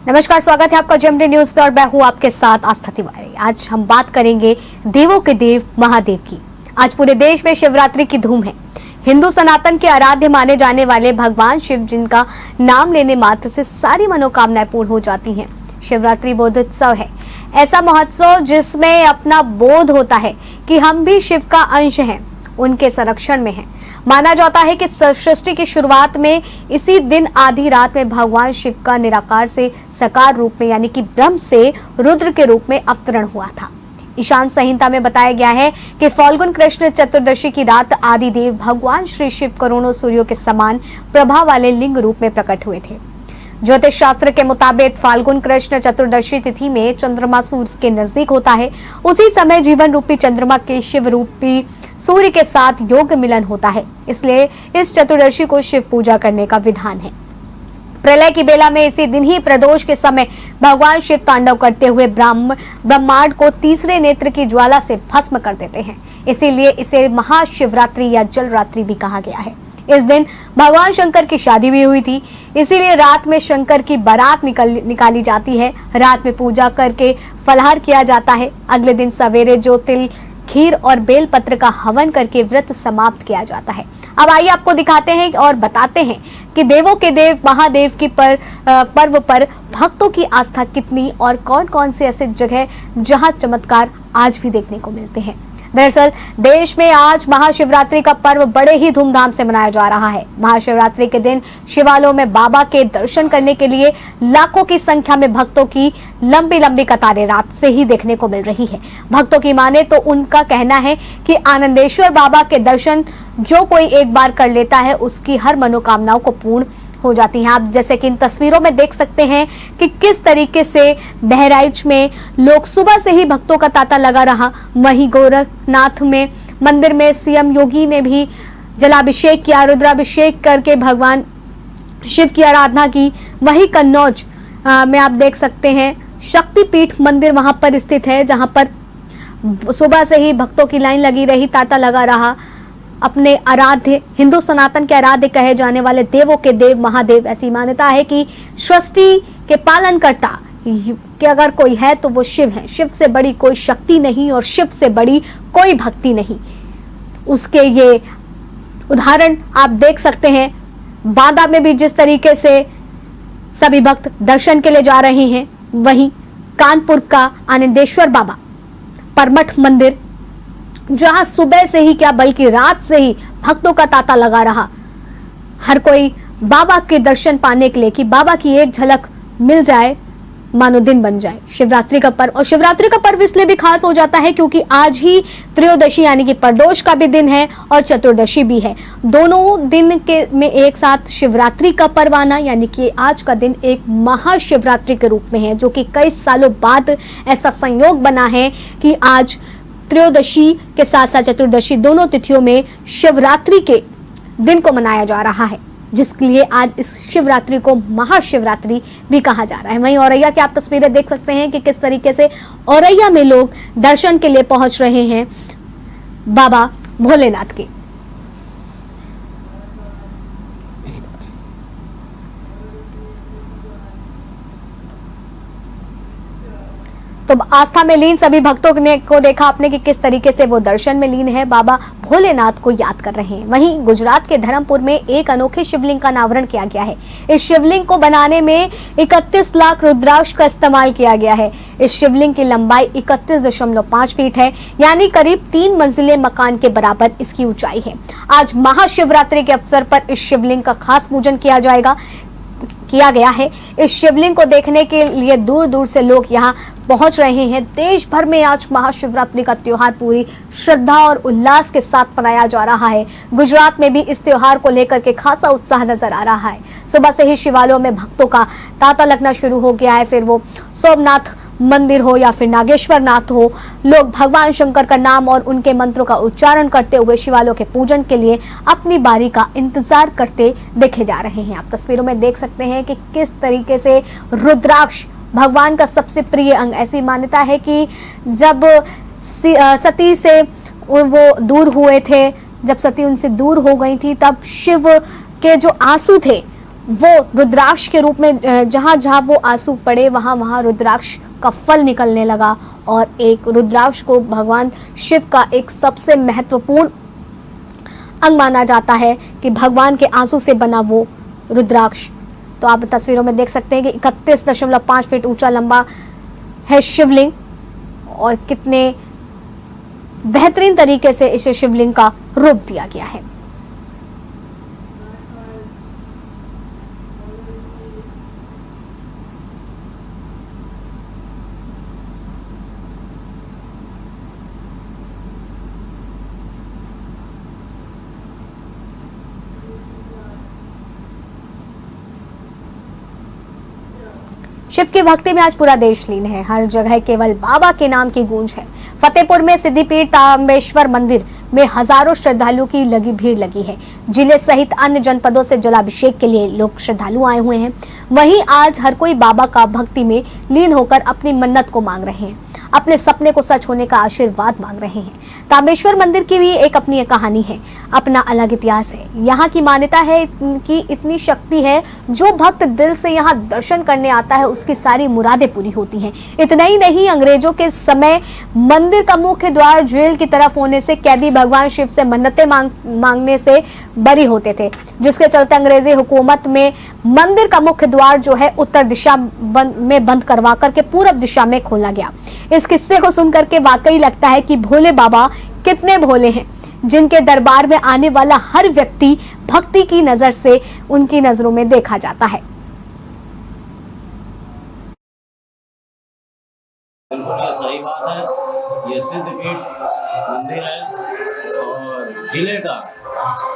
नमस्कार, स्वागत है आपका जेएमडी न्यूज पे और मैं हूँ आपके साथ आस्था तिवारी। आज हम बात करेंगे देवों के देव महादेव की। आज पूरे देश में शिवरात्रि की धूम है। हिंदू सनातन के आराध्य माने जाने वाले भगवान शिव, जिनका नाम लेने मात्र से सारी मनोकामनाएं पूर्ण हो जाती हैं। शिवरात्रि बोधोत्सव है, ऐसा महोत्सव जिसमें अपना बोध होता है कि हम भी शिव का अंश हैं, उनके संरक्षण में हैं। माना जाता है कि सृष्टि की शुरुआत में इसी दिन आधी रात में भगवान शिव का निराकार से साकार रूप में यानी कि ब्रह्म से रुद्र के रूप में अवतरण हुआ था। ईशान संहिता में बताया गया है कि फाल्गुन कृष्ण चतुर्दशी की रात आदिदेव भगवान श्री शिव करोड़ों सूर्यों के समान प्रभा वाले लिंग रूप में प्रकट हुए थे। ज्योतिष शास्त्र के मुताबिक फाल्गुन कृष्ण चतुर्दशी तिथि में चंद्रमा सूर्य के नजदीक होता है। उसी समय जीवन रूपी चंद्रमा के शिव रूपी सूर्य के साथ योग मिलन होता है, इसलिए इस चतुर्दशी को शिव पूजा करने का विधान है। प्रलय की बेला में इसी दिन ही प्रदोष के समय भगवान शिव तांडव करते हुए ब्रह्मांड को तीसरे नेत्र की ज्वाला से भस्म कर देते हैं। इसीलिए इसे महाशिवरात्रि या जल रात्रि भी कहा गया है। इस दिन भगवान शंकर की शादी भी हुई थी, इसीलिए रात में शंकर की बारात निकाली जाती है। रात में पूजा करके फलाहार किया जाता है। अगले दिन सवेरे जो तिल, खीर और बेलपत्र का हवन करके व्रत समाप्त किया जाता है। अब आइए आपको दिखाते हैं और बताते हैं कि देवों के देव महादेव की पर्व पर भक्तों की आस्था कितनी और कौन कौन से ऐसे जगह जहां चमत्कार आज भी देखने को मिलते हैं। दरअसल देश में आज महाशिवरात्रि का पर्व बड़े ही धूमधाम से मनाया जा रहा है। महाशिवरात्रि के दिन शिवालयों में बाबा के दर्शन करने के लिए लाखों की संख्या में भक्तों की लंबी लंबी कतारें रात से ही देखने को मिल रही है। भक्तों की माने तो उनका कहना है कि आनंदेश्वर बाबा के दर्शन जो कोई एक बार कर लेता है, उसकी हर मनोकामनाओं को पूर्ण हो जाती हैं। आप जैसे कि इन तस्वीरों में देख सकते हैं कि किस तरीके से बहराइच में लोग सुबह से ही भक्तों का तांता लगा रहा। वहीं गोरखनाथ में मंदिर में सीएम योगी ने भी जलाभिषेक किया, रुद्राभिषेक करके भगवान शिव की आराधना की। वहीं कन्नौज में आप देख सकते हैं शक्तिपीठ मंदिर वहां पर स्थित है, जहां पर सुबह से ही भक्तों की लाइन लगी रही, तांता लगा रहा। अपने आराध्य, हिंदू सनातन के आराध्य कहे जाने वाले देवों के देव महादेव, ऐसी मान्यता है कि सृष्टि के पालनकर्ता कि अगर कोई है तो वो शिव है। शिव से बड़ी कोई शक्ति नहीं और शिव से बड़ी कोई भक्ति नहीं। उसके ये उदाहरण आप देख सकते हैं। बांदा में भी जिस तरीके से सभी भक्त दर्शन के लिए जा रहे हैं, वहीं कानपुर का आनंदेश्वर बाबा परमठ मंदिर, जहां सुबह से ही क्या बल्कि रात से ही भक्तों का तांता लगा रहा। हर कोई बाबा के दर्शन पाने के लिए कि बाबा की एक झलक मिल जाए, मानो दिन बन जाए। शिवरात्रि का पर्व, और शिवरात्रि का पर्व इसलिए भी खास हो जाता है क्योंकि आज ही त्रयोदशी यानी कि प्रदोष का भी दिन है और चतुर्दशी भी है। दोनों दिन के में एक साथ शिवरात्रि का पर्व आना यानी कि आज का दिन एक महाशिवरात्रि के रूप में है, जो कि कई सालों बाद ऐसा संयोग बना है कि आज त्रयोदशी के साथ साथ चतुर्दशी दोनों तिथियों में शिवरात्रि के दिन को मनाया जा रहा है, जिसके लिए आज इस शिवरात्रि को महाशिवरात्रि भी कहा जा रहा है। वहीं औरैया की आप तस्वीरें देख सकते हैं कि किस तरीके से औरैया में लोग दर्शन के लिए पहुंच रहे हैं बाबा भोलेनाथ के। तो आस्था में लीन सभी भक्तों ने को देखा आपने कि किस तरीके से वो दर्शन में लीन है, बाबा भोलेनाथ को याद कर रहे हैं। वहीं गुजरात के धर्मपुर में एक अनोखे शिवलिंग का अनावरण किया गया है। इस शिवलिंग को बनाने में 31 लाख रुद्राक्ष का इस्तेमाल किया गया है। इस शिवलिंग की लंबाई 31.5 फीट है, यानी करीब 3 मंजिले मकान के बराबर इसकी ऊंचाई है। आज महाशिवरात्रि के अवसर पर इस शिवलिंग का खास पूजन किया गया है। इस शिवलिंग को देखने के लिए दूर दूर से लोग यहाँ पहुंच रहे हैं। देश भर में आज महाशिवरात्रि का त्योहार पूरी श्रद्धा और उल्लास के साथ मनाया जा रहा है। गुजरात में भी इस त्योहार को लेकर के खासा उत्साह नजर आ रहा है। सुबह से ही शिवालयों में भक्तों का तांता लगना शुरू हो गया है। फिर वो सोमनाथ मंदिर हो या फिर नागेश्वर नाथ हो, लोग भगवान शंकर का नाम और उनके मंत्रों का उच्चारण करते हुए शिवालयों के पूजन के लिए अपनी बारी का इंतजार करते देखे जा रहे हैं। आप तस्वीरों में देख सकते हैं कि किस तरीके से रुद्राक्ष भगवान का सबसे प्रिय अंग, ऐसी मान्यता है कि जब सती से वो दूर हुए थे, जब सती उनसे दूर हो गई थी, तब शिव के जो आंसू थे वो रुद्राक्ष के रूप में जहां जहां वो आंसू पड़े वहां वहां रुद्राक्ष का फल निकलने लगा और एक रुद्राक्ष को भगवान शिव का एक सबसे महत्वपूर्ण अंग माना जाता है कि भगवान के आंसू से बना वो रुद्राक्ष। तो आप तस्वीरों में देख सकते हैं कि 31.5 फीट ऊंचा लंबा है शिवलिंग और कितने बेहतरीन तरीके से इसे शिवलिंग का रूप दिया गया है। शिव की भक्ति में आज पूरा देश लीन है। हर जगह केवल बाबा के नाम की गूंज है। फतेहपुर में सिद्धिपीठ ताम्बेश्वर मंदिर में हजारों श्रद्धालुओं की भीड़ लगी है। जिले सहित अन्य जनपदों से जलाभिषेक के लिए लोग श्रद्धालु आए हुए हैं। वहीं आज हर कोई बाबा का भक्ति में लीन होकर अपनी मन्नत को मांग रहे हैं, अपने सपने को सच होने का आशीर्वाद मांग रहे हैं। ताम्बेश्वर मंदिर की भी एक अपनी कहानी है, अपना अलग इतिहास है। यहाँ की मान्यता है कि इतनी शक्ति है, जो भक्त दिल से यहाँ दर्शन करने आता है उसकी सारी मुरादें पूरी होती हैं। इतना ही नहीं, अंग्रेजों के समय मंदिर का मुख्य द्वार जेल की तरफ होने से कैदी भगवान शिव से मन्नतें मांगने से बरी होते थे, जिसके चलते अंग्रेजी हुकूमत में मंदिर का मुख्य द्वार जो है उत्तर दिशा में बंद करवा करके पूरब दिशा में खोला गया। इस किस्से को सुनकर के वाकई लगता है कि भोले बाबा कितने भोले हैं, जिनके दरबार में आने वाला हर व्यक्ति भक्ति की नजर से उनकी नजरों में देखा जाता है। बिल्कुल ये सही बात है। ये सिद्धपीठ मंदिर है और जिले का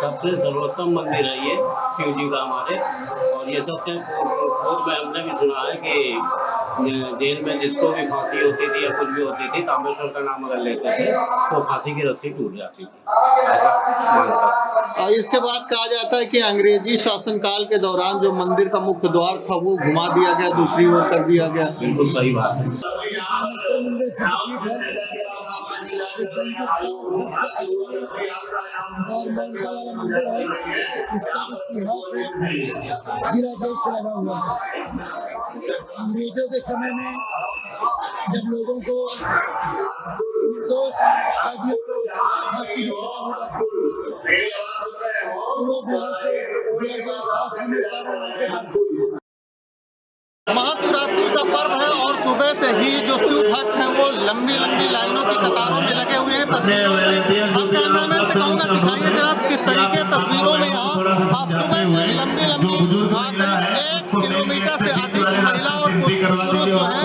सबसे सर्वोत्तम मंदिर है ये शिव जी का हमारे। और ये सत्य पूर्व में हमने भी सुना है कि जेल में जिसको भी फांसी होती थी या कुछ भी होती थी, ताम्बेश्वर का नाम अगर लेते थे तो फांसी की रस्सी टूट जाती थी, ऐसा मानता। इसके बाद कहा जाता है कि अंग्रेजी शासनकाल के दौरान जो मंदिर का मुख्य द्वार था वो घुमा दिया गया, दूसरी ओर कर दिया गया। बिल्कुल सही बात है। जिला जेल से लगा हुआ है। अंग्रेजों के समय में जब लोगों को निर्दोष कैदियों को फांसी की सजा हो जाती लोग वहां से जेल के पास होने के कारण महाशिवरात्रि का पर्व है और सुबह से ही जो शिव भक्त हैं वो लंबी लंबी लाइनों की कतारों में लगे हुए हैं। तस्वीरों में अब कैमरामैन से कहूंगा दिखाइए जरा किस तरीके तस्वीरों में यहाँ सुबह से लंबी 1 किलोमीटर से अधिक महिला और पुरुष जो है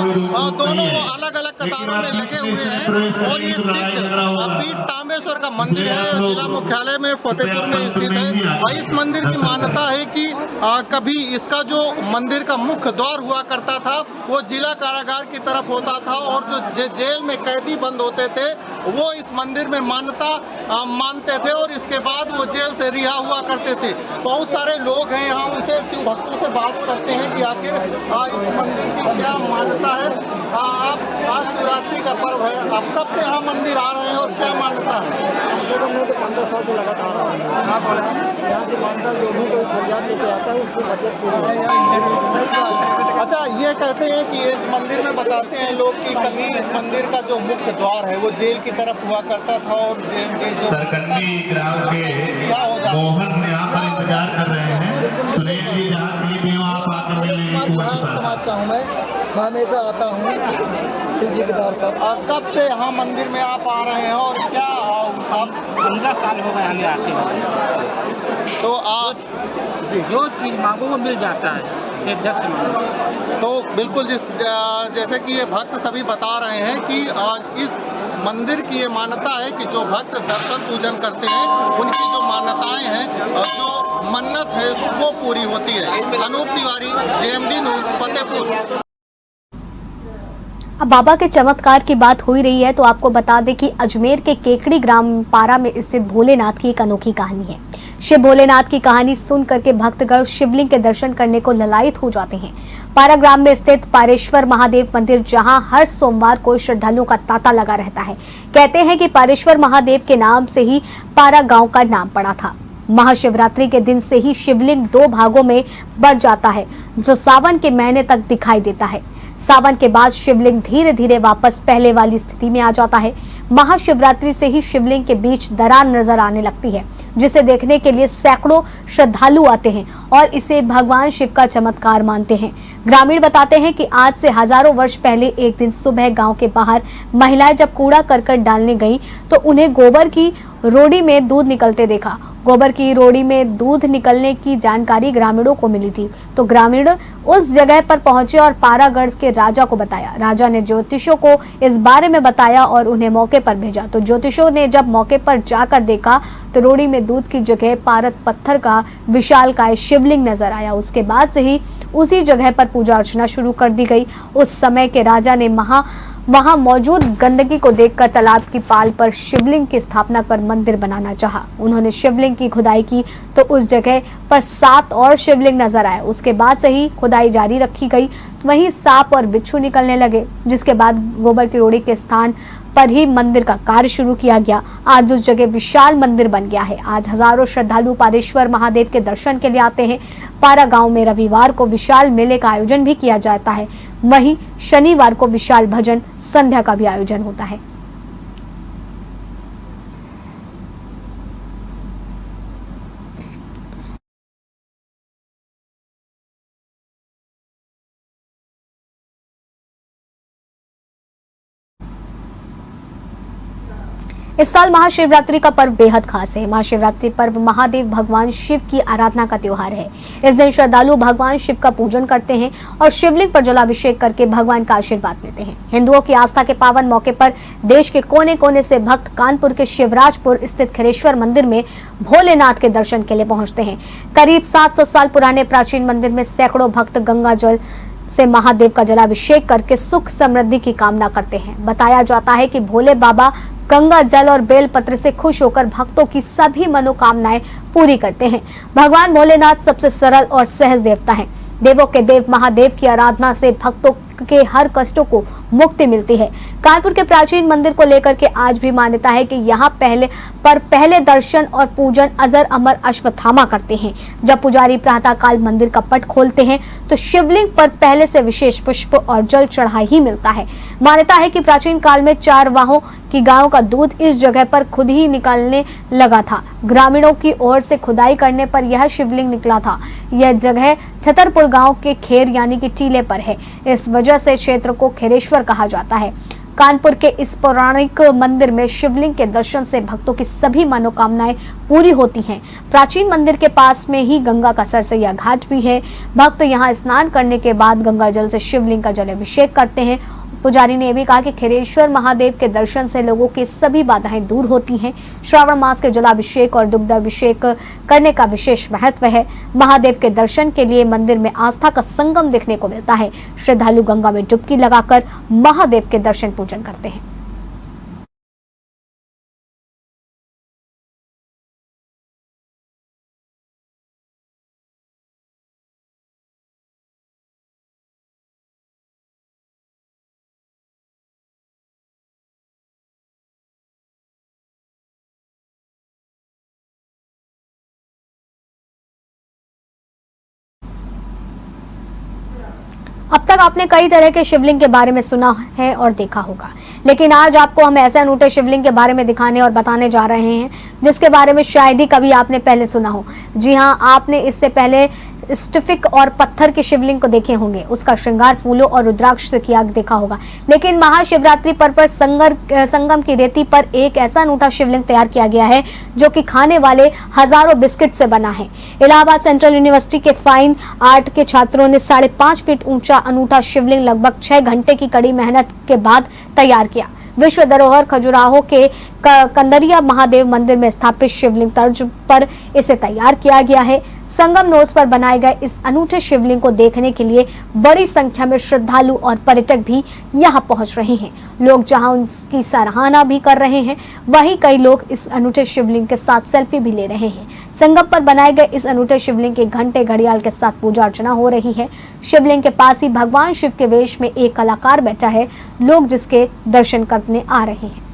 दोनों वो अलग अलग कतारों में लगे हुए हैं। और ये सिद्धपीठ ताम्बेश्वर का मंदिर है, जिला मुख्यालय में फतेहपुर में स्थित है। और इस मंदिर की मान्यता है कि कभी इसका जो मंदिर का मुख्य द्वार हुआ करता था वो जिला कारागार की तरफ होता था और जो जेल में कैदी बंद होते थे वो इस मंदिर में मानते थे और इसके बाद वो जेल से रिहा हुआ करते थे। बहुत सारे लोग हैं यहाँ, उनसे शिव भक्तों से बात करते हैं कि आखिर इस मंदिर की क्या मान्यता है। आप आज शिवरात्रि का पर्व है, आप कब से यहाँ मंदिर आ रहे हैं और क्या मान्यता है? हमने तो 15 साल से लगातार यहाँ की मान्यता जो भी कोई फरियाद लेके आता है उसकी बजट पूरा है। अच्छा, ये कहते हैं कि इस मंदिर में बताते हैं लोग कि कभी इस मंदिर का जो मुख्य द्वार है वो जेल की तरफ हुआ करता था और जो सरकंडी ग्राम के मोहन यहाँ पर इंतजार कर रहे हैं। सुनील जी जहाँ कहीं भी आप आकर मिलेंगे। समाज का हूँ मैं हमेशा आता हूँ शिव जी के द्वार पर। कब से यहाँ मंदिर में आप आ रहे हैं और क्या आप 15 साल हो गए हमें आते हैं। तो आप जो चीज मांगो वो मिल जाता है सिद्धक से। तो बिल्कुल जैसे कि ये भक्त सभी बता रहे हैं कि इस मंदिर की ये मान्यता है कि जो भक्त दर्शन पूजन करते हैं उनकी जो मान्यताएं हैं और जो मन्नत है वो पूरी होती है। Anup Tiwari, JMD news, Fatehpur. अब बाबा के चमत्कार की बात हो ही रही है तो आपको बता दें कि अजमेर के केकड़ी ग्राम पारा में स्थित भोलेनाथ की एक अनोखी कहानी है। शिव भोलेनाथ की कहानी सुन करके भक्तगण शिवलिंग के दर्शन करने को ललायत हो जाते हैं। पारा ग्राम में स्थित पारेश्वर महादेव मंदिर, जहां हर सोमवार को श्रद्धालुओं का तांता लगा रहता है। कहते हैं कि पारेश्वर महादेव के नाम से ही पारा गांव का नाम पड़ा था। महाशिवरात्रि के दिन से ही शिवलिंग 2 भागों में बढ़ जाता है, जो सावन के महीने तक दिखाई देता है। सावन के बाद शिवलिंग धीरे धीरे वापस पहले वाली स्थिति में आ जाता है। महाशिवरात्रि से ही शिवलिंग के बीच दरार नजर आने लगती है, जिसे देखने के लिए सैकड़ों श्रद्धालु आते हैं और इसे भगवान शिव का चमत्कार मानते हैं। ग्रामीण बताते हैं कि आज से हजारों वर्ष पहले एक दिन सुबह गांव के बाहर महिलाएं जब कूड़ा करकट डालने गईं, तो उन्हें गोबर की रोड़ी में दूध निकलते देखा। गोबर की रोड़ी में दूध निकलने की जानकारी ग्रामीणों को मिली थी, तो ग्रामीण उस जगह पर पहुंचे और पारागढ़ के राजा को बताया। राजा ने ज्योतिषों को इस बारे में बताया और उन्हें मौके पर भेजा। तो ज्योतिषों ने जब मौके पर जाकर देखा तो रोड़ी में दूध की जगह पारद पत्थर का विशालकाय शिवलिंग नजर आया। उसके बाद से ही उसी जगह पर पूजा अर्चना शुरू कर दी गई। उस समय के राजा ने वहां मौजूद गंदगी को देखकर तालाब की पाल पर शिवलिंग की स्थापना कर मंदिर बनाना चाहा। उन्होंने शिवलिंग की खुदाई की तो उस जगह पर 7 और शिवलिंग नजर आए। उसके बाद से ही खुदाई जारी रखी गई। वहीं सांप और बिच्छू निकलने लगे, जिसके बाद गोबर की रोड़ी के स्थान पर ही मंदिर का कार्य शुरू किया गया। आज उस जगह विशाल मंदिर बन गया है। आज हजारों श्रद्धालु पारेश्वर महादेव के दर्शन के लिए आते हैं। पारा गांव में रविवार को विशाल मेले का आयोजन भी किया जाता है। वहीं शनिवार को विशाल भजन संध्या का भी आयोजन होता है। इस साल महाशिवरात्रि का पर्व बेहद खास है। महाशिवरात्रि पर्व महादेव भगवान शिव की आराधना का त्योहार है। इस दिन श्रद्धालु भगवान शिव का पूजन करते हैं और शिवलिंग पर जलाभिषेक करके भगवान का आशीर्वाद लेते हैं। हिंदुओं की आस्था के पावन मौके पर देश के कोने कोने से भक्त कानपुर के शिवराजपुर स्थित खिरेश्वर मंदिर में भोलेनाथ के दर्शन के लिए पहुंचते हैं। करीब 700 साल पुराने प्राचीन मंदिर में सैकड़ों भक्त गंगा जल से महादेव का जलाभिषेक करके सुख समृद्धि की कामना करते हैं। बताया जाता है कि भोले बाबा गंगा जल और बेल पत्र से खुश होकर भक्तों की सभी मनोकामनाएं पूरी करते हैं। भगवान भोलेनाथ सबसे सरल और सहज देवता हैं। देवों के देव महादेव की आराधना से भक्तों के हर कष्टों को मुक्ति मिलती है। कानपुर के प्राचीन मंदिर को लेकर के आज भी मान्यता है कि यहाँ पहले दर्शन और पूजन अजर अमर अश्वत्थामा करते हैं। जब पुजारी प्रातः काल मंदिर का पट खोलते हैं तो शिवलिंग पर पहले से विशेष पुष्प और जल चढ़ा ही मिलता है। मान्यता है कि प्राचीन काल में चारवाहों की गायों का दूध इस जगह पर खुद ही निकलने लगा था। ग्रामीणों की ओर से खुदाई करने पर यह शिवलिंग निकला था। यह जगह छतरपुर गांव के खेर यानी कि टीले पर है। इस वजह से क्षेत्र को खेरेश्वर कहा जाता है। कानपुर के इस पौराणिक मंदिर में शिवलिंग के दर्शन से भक्तों की सभी मनोकामनाएं पूरी होती हैं। प्राचीन मंदिर के पास में ही गंगा का सरसैया घाट भी है। भक्त यहां स्नान करने के बाद गंगा जल से शिवलिंग का जलाभिषेक करते हैं। पुजारी ने भी कहा कि खिरेश्वर महादेव के दर्शन से लोगों की सभी बाधाएं दूर होती हैं। श्रावण मास के जलाभिषेक और दुग्धाभिषेक करने का विशेष महत्व है। महादेव के दर्शन के लिए मंदिर में आस्था का संगम देखने को मिलता है। श्रद्धालु गंगा में डुबकी लगाकर महादेव के दर्शन पूजन करते हैं। अब तक आपने कई तरह के शिवलिंग के बारे में सुना है और देखा होगा, लेकिन आज आपको हम ऐसे अनूठे शिवलिंग के बारे में दिखाने और बताने जा रहे हैं जिसके बारे में शायद ही कभी आपने पहले सुना हो। जी हाँ, आपने इससे पहले स्टिफिक और पत्थर के शिवलिंग को देखे होंगे, उसका श्रृंगार फूलों और रुद्राक्ष से किया देखा होगा, लेकिन महाशिवरात्रि पर संगम की रेती पर एक ऐसा अनूठा शिवलिंग तैयार किया गया है जो कि खाने वाले हजारों बिस्किट से बना है। इलाहाबाद सेंट्रल यूनिवर्सिटी के फाइन आर्ट के छात्रों ने 5.5 फीट ऊंचा अनूठा शिवलिंग लगभग 6 घंटे की कड़ी मेहनत के बाद तैयार किया। विश्व धरोहर खजुराहो के कंदरिया महादेव मंदिर में स्थापित शिवलिंग तर्ज पर इसे तैयार किया गया है। संगम नोस पर बनाए गए इस अनूठे शिवलिंग को देखने के लिए बड़ी संख्या में श्रद्धालु और पर्यटक भी यहां पहुंच रहे हैं। लोग जहां उसकी सराहना भी कर रहे हैं, वहीं कई लोग इस अनूठे शिवलिंग के साथ सेल्फी भी ले रहे हैं। संगम पर बनाए गए इस अनूठे शिवलिंग के घंटे घड़ियाल के साथ पूजा अर्चना हो रही है। शिवलिंग के पास ही भगवान शिव के वेश में एक कलाकार बैठा है, लोग जिसके दर्शन करने आ रहे हैं।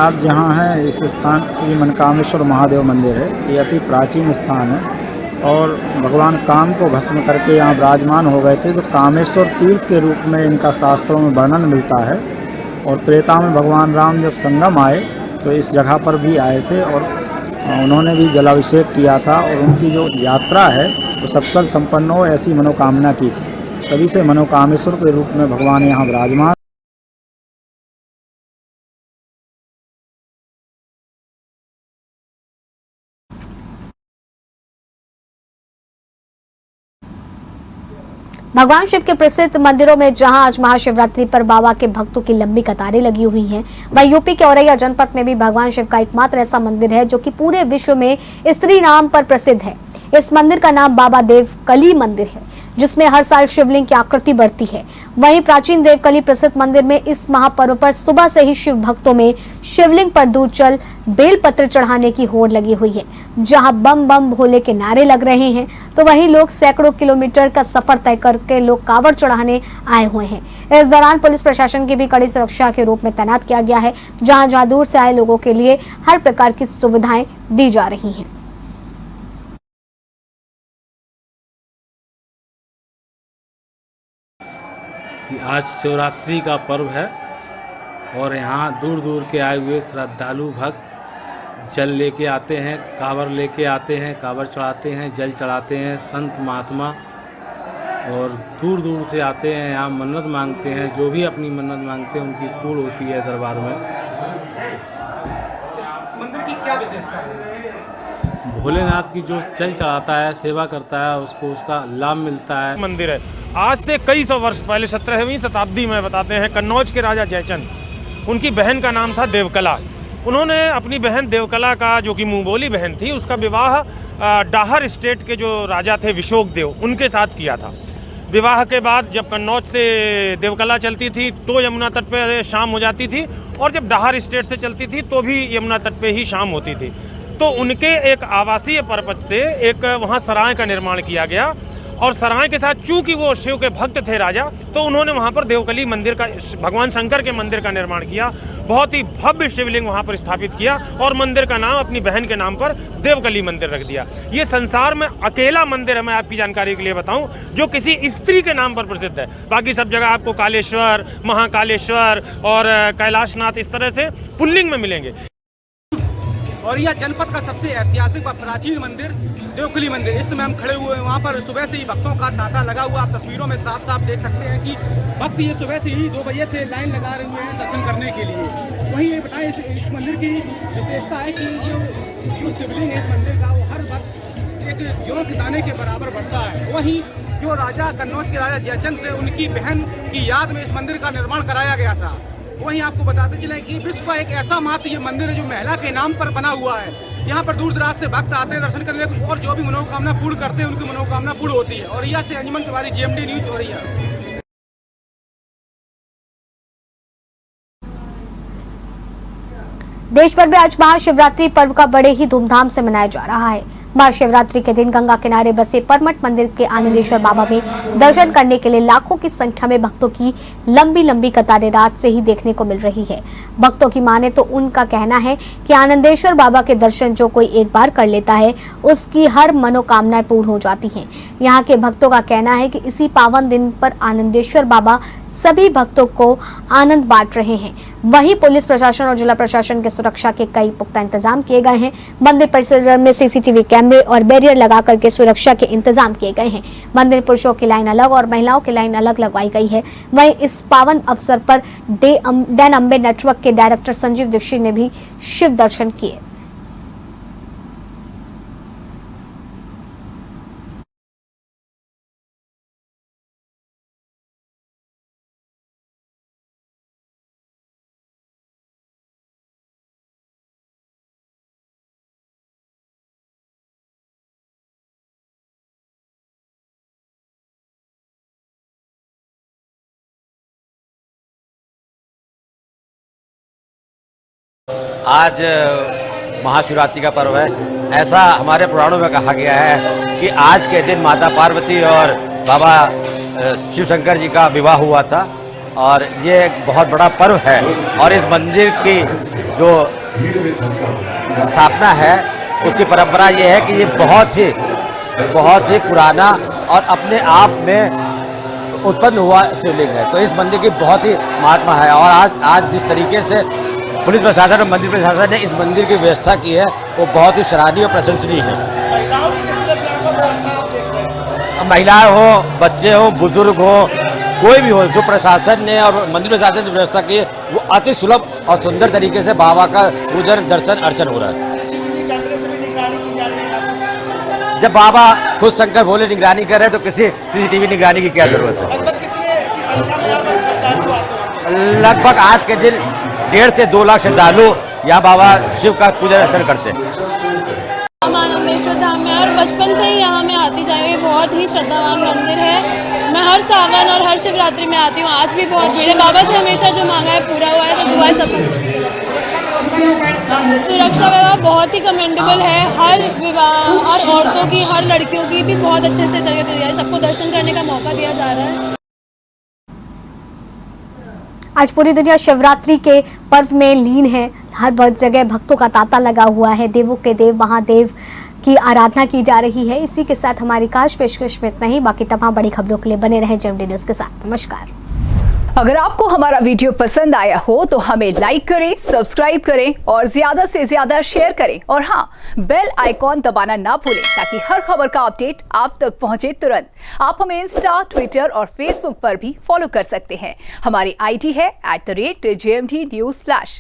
आप जहाँ हैं इस स्थान श्री मनकामेश्वर महादेव मंदिर है। ये अति प्राचीन स्थान है और भगवान काम को भस्म करके यहाँ विराजमान हो गए थे। तो कामेश्वर तीर्थ के रूप में इनका शास्त्रों में वर्णन मिलता है। और त्रेता में भगवान राम जब संगम आए तो इस जगह पर भी आए थे और उन्होंने भी जलाभिषेक किया था। और उनकी जो यात्रा है वो सफल संपन्न हो ऐसी मनोकामना की थी। तभी से मनोकामेश्वर के रूप में भगवान यहाँ विराजमान। भगवान शिव के प्रसिद्ध मंदिरों में जहां आज महाशिवरात्रि पर बाबा के भक्तों की लंबी कतारें लगी हुई हैं, वहीं यूपी के औरैया जनपद में भी भगवान शिव का एकमात्र ऐसा मंदिर है जो कि पूरे विश्व में स्त्री नाम पर प्रसिद्ध है। इस मंदिर का नाम बाबा देवकली मंदिर है, जिसमें हर साल शिवलिंग की आकृति बढ़ती है। वहीं प्राचीन देवकली प्रसिद्ध मंदिर में इस महापर्व पर सुबह से ही शिव भक्तों में शिवलिंग पर दूध जल बेलपत्र चढ़ाने की होड़ लगी हुई है। जहां बम बम भोले के नारे लग रहे हैं, तो वहीं लोग सैकड़ों किलोमीटर का सफर तय करके लोग कांवड़ चढ़ाने आए हुए हैं। इस दौरान पुलिस प्रशासन की भी कड़ी सुरक्षा के रूप में तैनात किया गया है, जहां दूर से आए लोगों के लिए हर प्रकार की सुविधाएं दी जा रही हैं। आज शिवरात्रि का पर्व है और यहाँ दूर दूर के आए हुए श्रद्धालु भक्त जल लेके आते हैं, कांवर लेके आते हैं, कांवर चढ़ाते हैं, जल चढ़ाते हैं। संत महात्मा और दूर दूर से आते हैं, यहाँ मन्नत मांगते हैं। जो भी अपनी मन्नत मांगते हैं उनकी पूर्ण होती है दरबार में। मंदिर की क्या विशेषता है? भोलेनाथ की जो जल चढ़ाता है, सेवा करता है, उसको उसका लाभ मिलता है। मंदिर है आज से कई सौ वर्ष पहले 17वीं शताब्दी में बताते हैं कन्नौज के राजा जयचंद, उनकी बहन का नाम था देवकला। उन्होंने अपनी बहन देवकला का, जो कि मुँह बोली बहन थी, उसका विवाह डाहर स्टेट के जो राजा थे विशोक देव, उनके साथ किया था। विवाह के बाद जब कन्नौज से देवकला चलती थी तो यमुना तट पे शाम हो जाती थी, और जब डाहर स्टेट से चलती थी तो भी यमुना तट पे ही शाम होती थी। तो उनके एक आवासीय पर्पज से एक वहाँ सराय का निर्माण किया गया, और सराय के साथ चूंकि वो शिव के भक्त थे राजा, तो उन्होंने वहाँ पर देवकली मंदिर का, भगवान शंकर के मंदिर का निर्माण किया। बहुत ही भव्य शिवलिंग वहाँ पर स्थापित किया और मंदिर का नाम अपनी बहन के नाम पर देवकली मंदिर रख दिया। ये संसार में अकेला मंदिर है, मैं आपकी जानकारी के लिए बताऊं, जो किसी स्त्री के नाम पर प्रसिद्ध है। बाकी सब जगह आपको कालेश्वर, महाकालेश्वर और कैलाशनाथ इस तरह से पुल्लिंग में मिलेंगे। औरैया जनपद का सबसे ऐतिहासिक व प्राचीन मंदिर देवकली मंदिर, इस समय हम खड़े हुए हैं। वहाँ पर सुबह से ही भक्तों का तांता लगा हुआ, आप तस्वीरों में साफ साफ देख सकते हैं कि भक्त ये सुबह से ही 2 बजे से लाइन लगा रहे हुए हैं दर्शन करने के लिए। वहीं ये बताएं, इस मंदिर की विशेषता है कि जो शिवलिंग है इस मंदिर का, वो हर वर्ष एक जौ के दाने के बराबर बढ़ता है। वहीं जो राजा कन्नौज के राजा जयचंद थे, उनकी बहन की याद में इस मंदिर का निर्माण कराया गया था। वहीं आपको बताते चलें कि विश्व का एक ऐसा मात्र ये मंदिर है जो महिला के नाम पर बना हुआ है। यहाँ पर दूर दराज से भक्त आते हैं दर्शन करने, और जो भी मनोकामना पूर्ण करते हैं उनकी मनोकामना पूर्ण होती है। औरैया से अंजुमन तिवारी, GMD न्यूज, औरैया। देश भर में आज महाशिवरात्रि पर्व का बड़े ही धूमधाम से मनाया जा रहा है। महाशिवरात्रि के दिन गंगा किनारे बसे परमठ मंदिर के आनंदेश्वर बाबा में दर्शन करने के लिए लाखों की संख्या में भक्तों की लंबी लंबी कतारें रात से ही देखने को मिल रही है। भक्तों की माने तो उनका कहना है कि आनंदेश्वर बाबा के दर्शन जो कोई एक बार कर लेता है, उसकी हर मनोकामनाएं पूर्ण हो जाती हैं। यहाँ के भक्तों का कहना है कि इसी पावन दिन पर आनंदेश्वर बाबा सभी भक्तों को आनंद बांट रहे हैं। वहीं पुलिस प्रशासन और जिला प्रशासन के सुरक्षा के कई पुख्ता इंतजाम किए गए हैं। मंदिर परिसर में CCTV कैमरे और बैरियर लगा करके सुरक्षा के इंतजाम किए गए हैं। मंदिर पुरुषों की लाइन अलग और महिलाओं की लाइन अलग लगवाई गई है। वहीं इस पावन अवसर पर डैन अम्बे नेटवर्क के डायरेक्टर संजीव दीक्षित ने भी शिव दर्शन किए। आज महाशिवरात्रि का पर्व है। ऐसा हमारे पुराणों में कहा गया है कि आज के दिन माता पार्वती और बाबा शिव शंकर जी का विवाह हुआ था, और ये एक बहुत बड़ा पर्व है। और इस मंदिर की जो स्थापना है उसकी परंपरा ये है कि ये बहुत ही पुराना और अपने आप में उत्पन्न हुआ शिवलिंग है। तो इस मंदिर की बहुत ही महात्मा है और आज जिस तरीके से पुलिस प्रशासन और मंदिर प्रशासन ने इस मंदिर की व्यवस्था की है वो बहुत ही सराहनीय और प्रशंसनीय है। महिलाएं हो, बच्चे हो, बुजुर्ग हो, कोई भी हो, जो प्रशासन ने और मंदिर प्रशासन ने व्यवस्था की है वो अति सुलभ और सुंदर तरीके से बाबा का पूजन दर्शन अर्चन हो रहा है। जब बाबा खुद शंकर भोले निगरानी कर रहे हैं तो किसी CCTV निगरानी की क्या जरूरत है। लगभग आज के दिन 1.5 से 2 लाख श्रद्धालु यहाँ बाबा शिव का पूजन अर्चन करते हैं। आनंदेश्वर धाम में और बचपन से ही यहाँ मैं आती जाती हूँ। बहुत ही श्रद्धावान मंदिर है। मैं हर सावन और हर शिवरात्रि में आती हूँ। आज भी बहुत भीड़ है। बाबा से हमेशा जो मांगा है पूरा हुआ है, तो दुआएं सब सुरक्षा व्यवस्था बहुत ही कमेंडेबल है। हर विवाह, हर औरतों की, हर लड़कियों की भी बहुत अच्छे से तरीके दिया है। सबको दर्शन करने का मौका दिया जा रहा है। आज पूरी दुनिया शिवरात्रि के पर्व में लीन है। हर जगह भक्तों का तांता लगा हुआ है। देवों के देव महादेव की आराधना की जा रही है। इसी के साथ हमारी खास पेशकश में इतना ही। बाकी तमाम बड़ी खबरों के लिए बने रहें जेएमडी न्यूज के साथ। नमस्कार। अगर आपको हमारा वीडियो पसंद आया हो तो हमें लाइक करें, सब्सक्राइब करें और ज्यादा से ज्यादा शेयर करें। और हाँ, बेल आइकॉन दबाना ना भूलें ताकि हर खबर का अपडेट आप तक पहुंचे तुरंत। आप हमें इंस्टा, ट्विटर और फेसबुक पर भी फॉलो कर सकते हैं। हमारी ID है @JMD News Flash।